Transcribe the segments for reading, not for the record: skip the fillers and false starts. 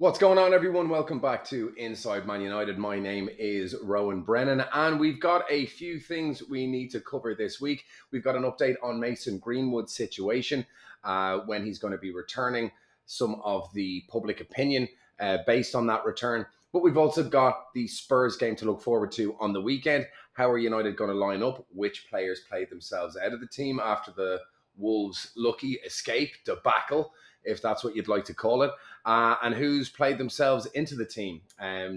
What's going on, everyone? Welcome back to Inside Man United. My name is Rowan Brennan, and we've got a few things we need to cover this week. We've got an update on Mason Greenwood's situation, when he's going to be returning, some of the public opinion based on that return. But we've also got the Spurs game to look forward to on the weekend. How are United going to line up? Which players played themselves out of the team after the Wolves' lucky escape debacle, if that's what you'd like to call it, and who's played themselves into the team.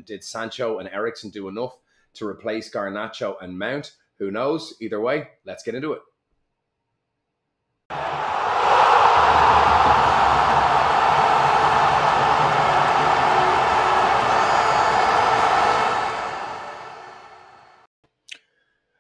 Did Sancho and Eriksen do enough to replace Garnacho and Mount? Who knows? Either way, let's get into it.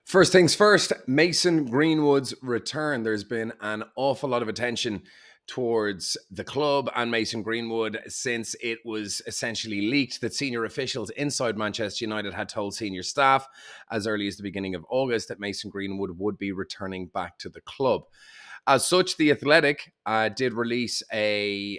First things first, Mason Greenwood's return. There's been an awful lot of attention towards the club and Mason Greenwood since it was essentially leaked that senior officials inside Manchester United had told senior staff as early as the beginning of August that Mason Greenwood would be returning back to the club. As such, The Athletic did release a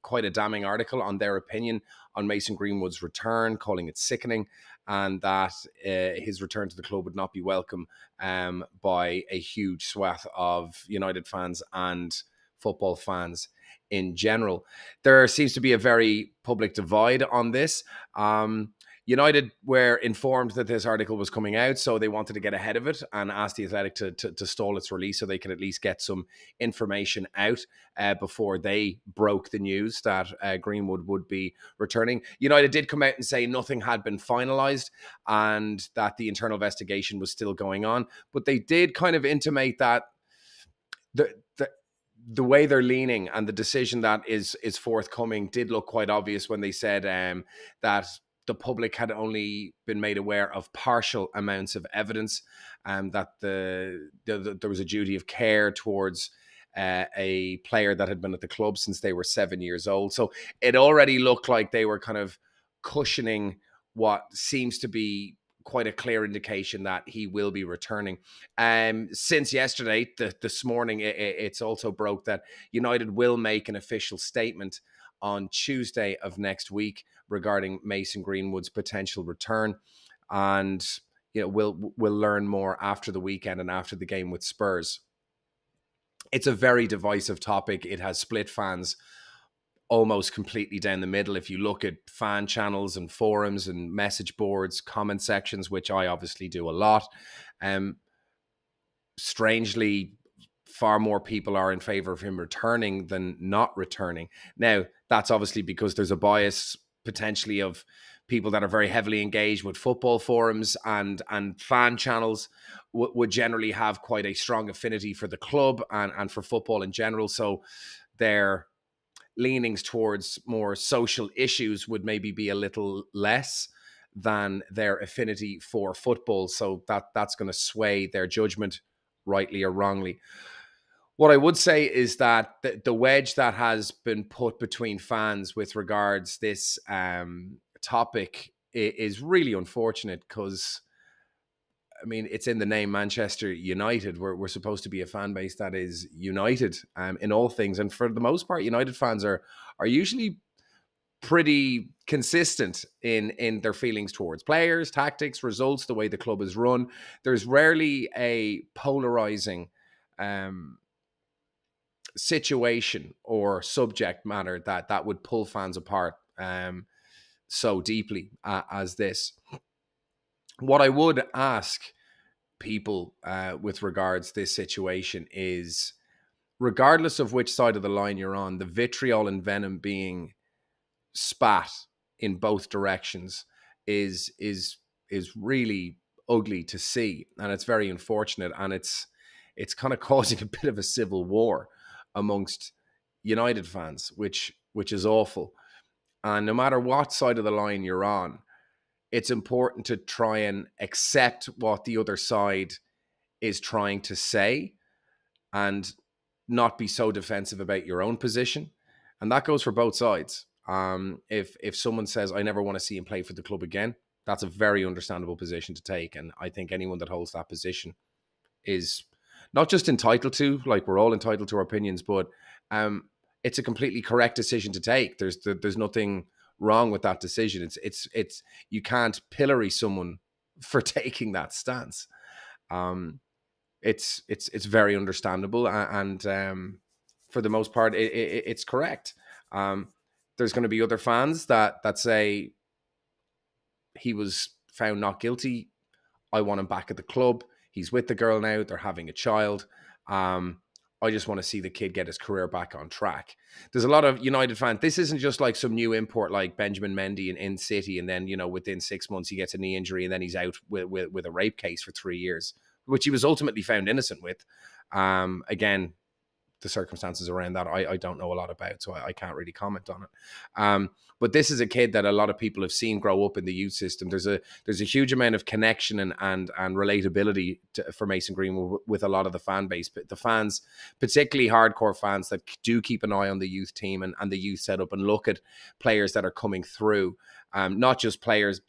quite a damning article on their opinion on Mason Greenwood's return, calling it sickening, and that his return to the club would not be welcome by a huge swath of United fans and football fans in general. There seems to be a very public divide on this. United were informed that this article was coming out, so they wanted to get ahead of it and asked The Athletic to stall its release so they could at least get some information out before they broke the news that Greenwood would be returning. United did come out and say nothing had been finalised and that the internal investigation was still going on, but they did kind of intimate that the way they're leaning and the decision that is forthcoming did look quite obvious when they said that the public had only been made aware of partial amounts of evidence, and that there was a duty of care towards a player that had been at the club since they were 7 years old. So it already looked like they were kind of cushioning what seems to be quite a clear indication that he will be returning. Since yesterday, this morning, it's also broke that United will make an official statement on Tuesday of next week regarding Mason Greenwood's potential return, and we'll learn more after the weekend and after the game with Spurs. It's a very divisive topic. It has split fans almost completely down the middle. If you look at fan channels and forums and message boards, comment sections, which I obviously do a lot, strangely, far more people are in favor of him returning than not returning. Now, that's obviously because there's a bias potentially of people that are very heavily engaged with football forums and fan channels would generally have quite a strong affinity for the club and for football in general. So their leanings towards more social issues would maybe be a little less than their affinity for football. So that's going to sway their judgment, rightly or wrongly. What I would say is that the wedge that has been put between fans with regards this topic is really unfortunate because, I mean, it's in the name Manchester United. We're supposed to be a fan base that is united in all things. And for the most part, United fans are usually pretty consistent in their feelings towards players, tactics, results, the way the club is run. There's rarely a polarizing situation or subject matter that would pull fans apart so deeply as this. What I would ask people with regards to this situation is, regardless of which side of the line you're on, the vitriol and venom being spat in both directions is really ugly to see, and it's very unfortunate, and it's kind of causing a bit of a civil war amongst United fans, which is awful. And no matter what side of the line you're on, it's important to try and accept what the other side is trying to say and not be so defensive about your own position. And that goes for both sides. If someone says, I never want to see him play for the club again, that's a very understandable position to take. And I think anyone that holds that position is not just entitled to, like we're all entitled to our opinions, but it's a completely correct decision to take. There's nothing wrong with that decision. It's you can't pillory someone for taking that stance. It's very understandable, and for the most part, it's correct. There's going to be other fans that say he was found not guilty. I want him back at the club. He's with the girl now. They're having a child. I just want to see the kid get his career back on track. There's a lot of United fans. This isn't just like some new import like Benjamin Mendy in City, and then within 6 months he gets a knee injury and then he's out with a rape case for 3 years, which he was ultimately found innocent with. Again, the circumstances around that I don't know a lot about, so I can't really comment on it. But this is a kid that a lot of people have seen grow up in the youth system. There's a huge amount of connection and relatability for Mason Greenwood with a lot of the fan base. But the fans, particularly hardcore fans that do keep an eye on the youth team and the youth setup and look at players that are coming through, not just players,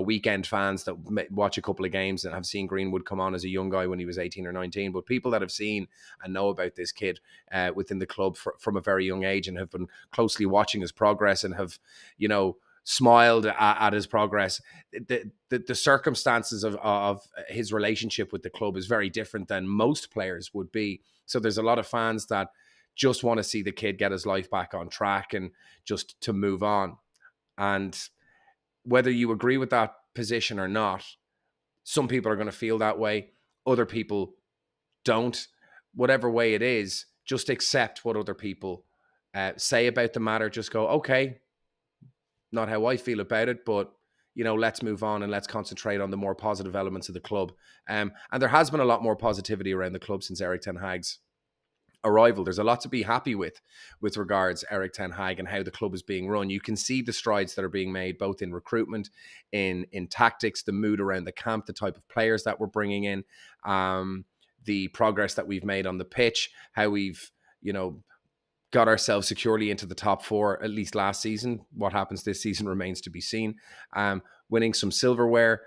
weekend fans that watch a couple of games and have seen Greenwood come on as a young guy when he was 18 or 19, but people that have seen and know about this kid within the club from a very young age and have been closely watching his progress and have, smiled at his progress. The circumstances of his relationship with the club is very different than most players would be. So there's a lot of fans that just want to see the kid get his life back on track and just to move on. And whether you agree with that position or not, some people are going to feel that way. Other people don't. Whatever way it is, just accept what other people say about the matter. Just go, okay, not how I feel about it, but, let's move on and let's concentrate on the more positive elements of the club. And there has been a lot more positivity around the club since Erik ten Hag's arrival. There's a lot to be happy with regards Erik ten Hag and how the club is being run. You can see the strides that are being made both in recruitment, in tactics, the mood around the camp, the type of players that we're bringing in, the progress that we've made on the pitch, how we've got ourselves securely into the top four, at least last season. What happens this season remains to be seen. Winning some silverware.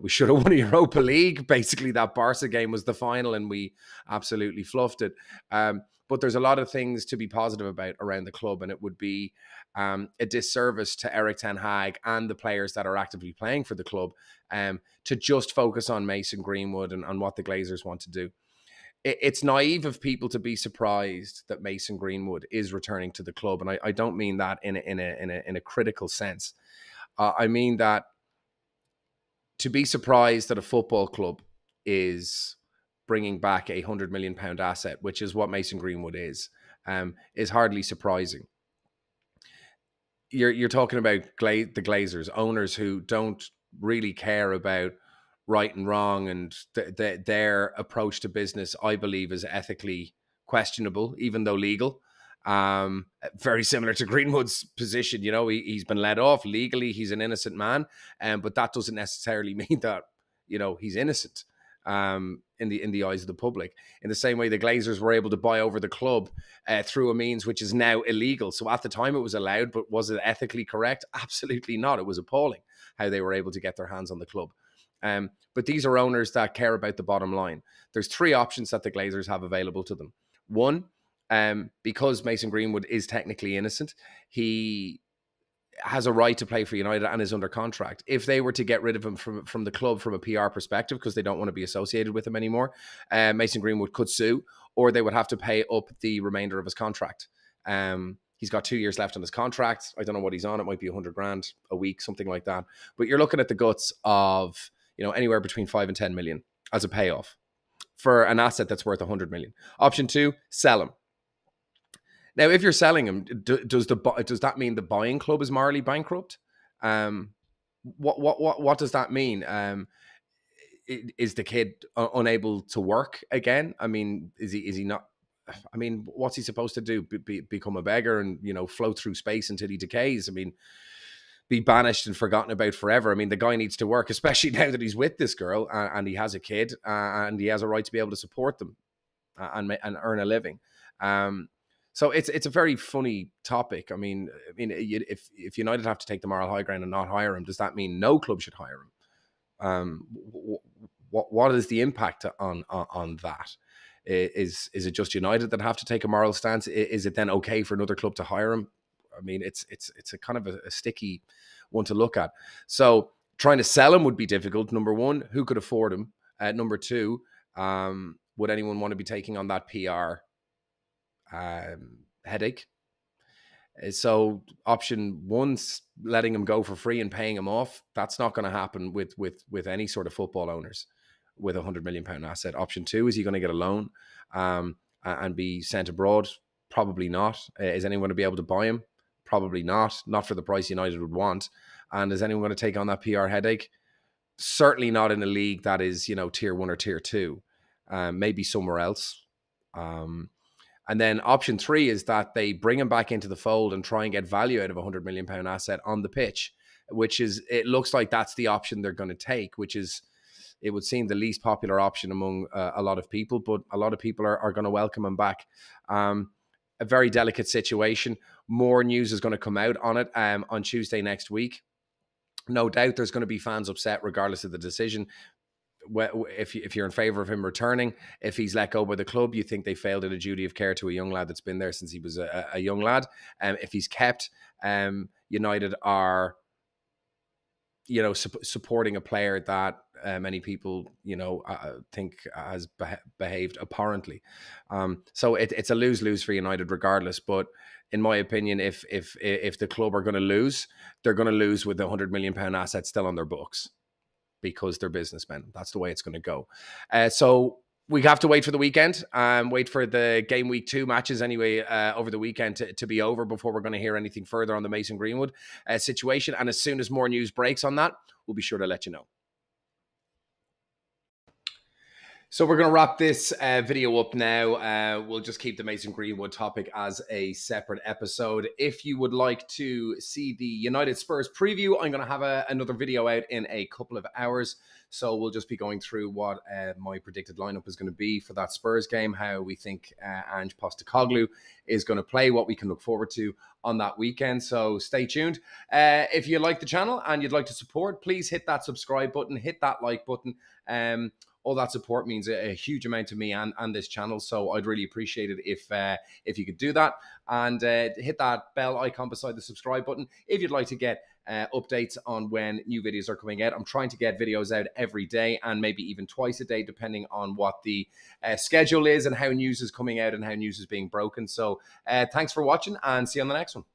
We should have won a Europa League. Basically, that Barca game was the final and we absolutely fluffed it. But there's a lot of things to be positive about around the club, and it would be a disservice to Erik ten Hag and the players that are actively playing for the club to just focus on Mason Greenwood and on what the Glazers want to do. It's naive of people to be surprised that Mason Greenwood is returning to the club, and I don't mean that in a critical sense. I mean that to be surprised that a football club is bringing back a £100 million asset, which is what Mason Greenwood is hardly surprising. You're talking about the Glazers, owners who don't really care about right and wrong, and their approach to business, I believe, is ethically questionable, even though legal. Very similar to Greenwood's position. He's been let off legally. He's an innocent man, but that doesn't necessarily mean that he's innocent in the eyes of the public. In the same way, the Glazers were able to buy over the club through a means which is now illegal. So at the time it was allowed, but was it ethically correct? Absolutely not. It was appalling how they were able to get their hands on the club. But these are owners that care about the bottom line. There's three options that the Glazers have available to them. One, because Mason Greenwood is technically innocent, he has a right to play for United and is under contract. If they were to get rid of him from the club from a PR perspective, because they don't want to be associated with him anymore, Mason Greenwood could sue, or they would have to pay up the remainder of his contract. He's got 2 years left on his contract. I don't know what he's on. It might be 100 grand a week, something like that. But you're looking at the guts of anywhere between 5 and 10 million as a payoff for an asset that's worth 100 million. Option two, sell him. Now, if you're selling him, does that mean the buying club is morally bankrupt? What does that mean? Is the kid unable to work again? I mean, is he not? I mean, what's he supposed to do? Become a beggar and float through space until he decays? I mean, be banished and forgotten about forever. I mean, the guy needs to work, especially now that he's with this girl and he has a kid and he has a right to be able to support them and earn a living. So it's a very funny topic. I mean, if United have to take the moral high ground and not hire him, does that mean no club should hire him? What is the impact on that? Is it just United that have to take a moral stance? Is it then okay for another club to hire him? I mean, it's a kind of a sticky one to look at. So trying to sell him would be difficult. Number one, who could afford him? Number two, would anyone want to be taking on that PR headache? So option one's letting him go for free and paying him off. That's not going to happen with any sort of football owners with £100 million asset. Option two, is he going to get a loan and be sent abroad? Probably not. Is anyone going to be able to buy him? Probably not. Not for the price United would want. And is anyone going to take on that PR headache? Certainly not in a league that is, tier 1 or tier 2. Maybe somewhere else. And then option three is that they bring him back into the fold and try and get value out of a £100 million asset on the pitch, which is, it looks like that's the option they're going to take, which is, it would seem, the least popular option among a lot of people, but a lot of people are going to welcome him back. A very delicate situation. More news is going to come out on it on Tuesday next week. No doubt there's going to be fans upset regardless of the decision. If you're in favour of him returning, if he's let go by the club, you think they failed in a duty of care to a young lad that's been there since he was a young lad. If he's kept, United are, supporting a player that many people, think has behaved abhorrently. So it's a lose-lose for United regardless. But in my opinion, if the club are going to lose, they're going to lose with the £100 million asset still on their books, because they're businessmen. That's the way it's going to go. So we have to wait for the weekend, wait for the game week 2 matches anyway over the weekend to be over before we're going to hear anything further on the Mason Greenwood situation. And as soon as more news breaks on that, we'll be sure to let you know. So we're going to wrap this video up now. We'll just keep the Mason Greenwood topic as a separate episode. If you would like to see the United Spurs preview, I'm going to have another video out in a couple of hours. So we'll just be going through what my predicted lineup is going to be for that Spurs game, how we think Ange Postecoglou is going to play, what we can look forward to on that weekend. So stay tuned. If you like the channel and you'd like to support, please hit that subscribe button, hit that like button. All that support means a huge amount to me and this channel. So I'd really appreciate it if you could do that, and hit that bell icon beside the subscribe button if you'd like to get updates on when new videos are coming out. I'm trying to get videos out every day and maybe even twice a day, depending on what the schedule is and how news is coming out and how news is being broken. So thanks for watching, and see you on the next one.